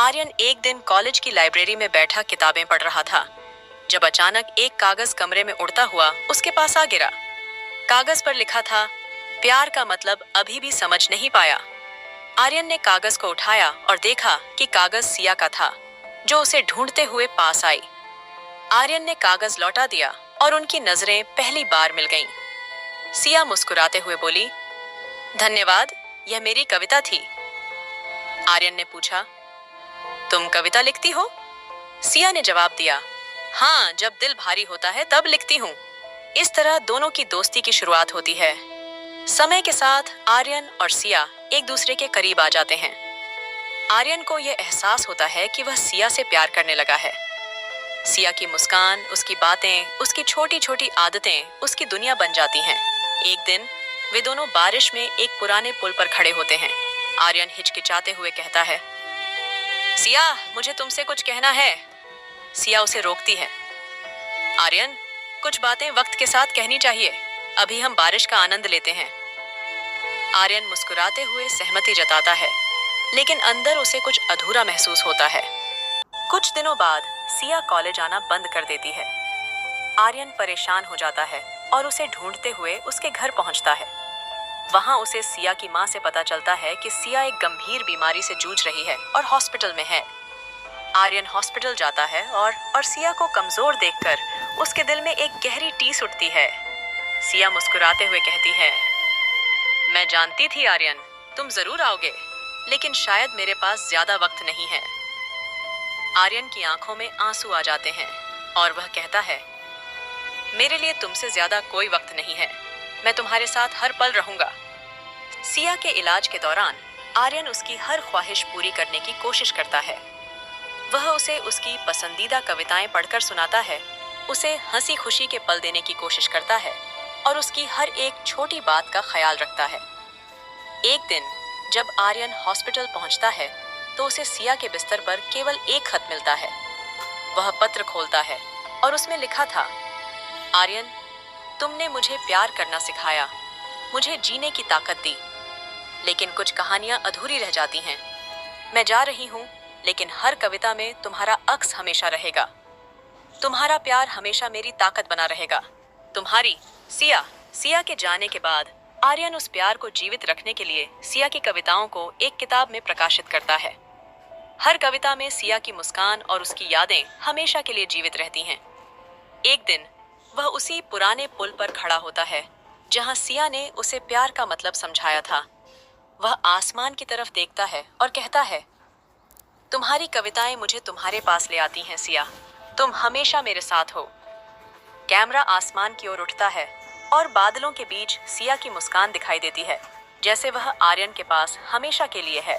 आर्यन एक दिन कॉलेज की लाइब्रेरी में बैठा किताबें पढ़ रहा था जब अचानक एक कागज कमरे में उड़ता हुआ उसके पास आ गिरा। कागज पर लिखा था, प्यार का मतलब अभी भी समझ नहीं पाया। आर्यन ने कागज को उठाया और देखा कि कागज सिया का था, जो उसे ढूंढते हुए पास आई। आर्यन ने कागज लौटा दिया और उनकी नजरें पहली बार मिल गईं। सिया मुस्कुराते हुए बोली, धन्यवाद, यह मेरी कविता थी। आर्यन ने पूछा, तुम कविता लिखती हो? सिया ने जवाब दिया, हाँ, जब दिल भारी होता है तब लिखती हूँ। इस तरह दोनों की दोस्ती की शुरुआत होती है। समय के साथ आर्यन और सिया एक दूसरे के करीब आ जाते हैं। आर्यन को यह एहसास होता है कि वह सिया से प्यार करने लगा है। सिया की मुस्कान, उसकी बातें, उसकी छोटी छोटी आदतें उसकी दुनिया बन जाती हैं। एक दिन वे दोनों बारिश में एक पुराने पुल पर खड़े होते हैं। आर्यन हिचकिचाते हुए कहता है, सिया, मुझे तुमसे कुछ कहना है। सिया उसे रोकती है। आर्यन, कुछ बातें वक्त के साथ कहनी चाहिए, अभी हम बारिश का आनंद लेते हैं। आर्यन मुस्कुराते हुए सहमति जताता है, लेकिन अंदर उसे कुछ अधूरा महसूस होता है। कुछ दिनों बाद सिया कॉलेज आना बंद कर देती है। आर्यन परेशान हो जाता है और उसे ढूंढते हुए उसके घर पहुंचता है। वहां उसे सिया की मां से पता चलता है कि सिया एक गंभीर बीमारी से जूझ रही है और हॉस्पिटल में है। आर्यन हॉस्पिटल जाता है और सिया को कमजोर देखकर उसके दिल में एक गहरी टीस उठती है। सिया मुस्कुराते हुए कहती है, मैं जानती थी आर्यन, तुम जरूर आओगे, लेकिन शायद मेरे पास ज्यादा वक्त नहीं है। आर्यन की आंखों में आंसू आ जाते हैं और वह कहता है, मेरे लिए तुमसे ज्यादा कोई वक्त नहीं है, मैं तुम्हारे साथ हर पल रहूंगा। सिया के इलाज के दौरान आर्यन उसकी हर ख्वाहिश पूरी करने की कोशिश करता है। वह उसे उसकी पसंदीदा कविताएं पढ़कर सुनाता है, उसे हंसी खुशी के पल देने की कोशिश करता है और उसकी हर एक छोटी बात का ख्याल रखता है। एक दिन जब आर्यन हॉस्पिटल पहुंचता है तो उसे सिया के बिस्तर पर केवल एक खत मिलता है। वह पत्र खोलता है और उसमें लिखा था, आर्यन, तुमने मुझे प्यार करना सिखाया, मुझे जीने की ताकत दी, लेकिन कुछ कहानियां अधूरी रह जाती हैं। मैं जा रही हूँ, लेकिन हर कविता में तुम्हारा अक्स हमेशा रहेगा। तुम्हारा प्यार हमेशा मेरी ताकत बना रहेगा। तुम्हारी सिया। सिया के जाने के बाद आर्यन उस प्यार को जीवित रखने के लिए सिया की कविताओं को एक किताब में प्रकाशित करता है। हर कविता में सिया की मुस्कान और उसकी यादें हमेशा के लिए जीवित रहती हैं। एक दिन वह उसी पुराने पुल पर खड़ा होता है जहां सिया ने उसे प्यार का मतलब समझाया था। वह आसमान की तरफ देखता है और कहता है, तुम्हारी कविताएं मुझे तुम्हारे पास ले आती हैं सिया, तुम हमेशा मेरे साथ हो। कैमरा आसमान की ओर उठता है और बादलों के बीच सिया की मुस्कान दिखाई देती है, जैसे वह आर्यन के पास हमेशा के लिए है।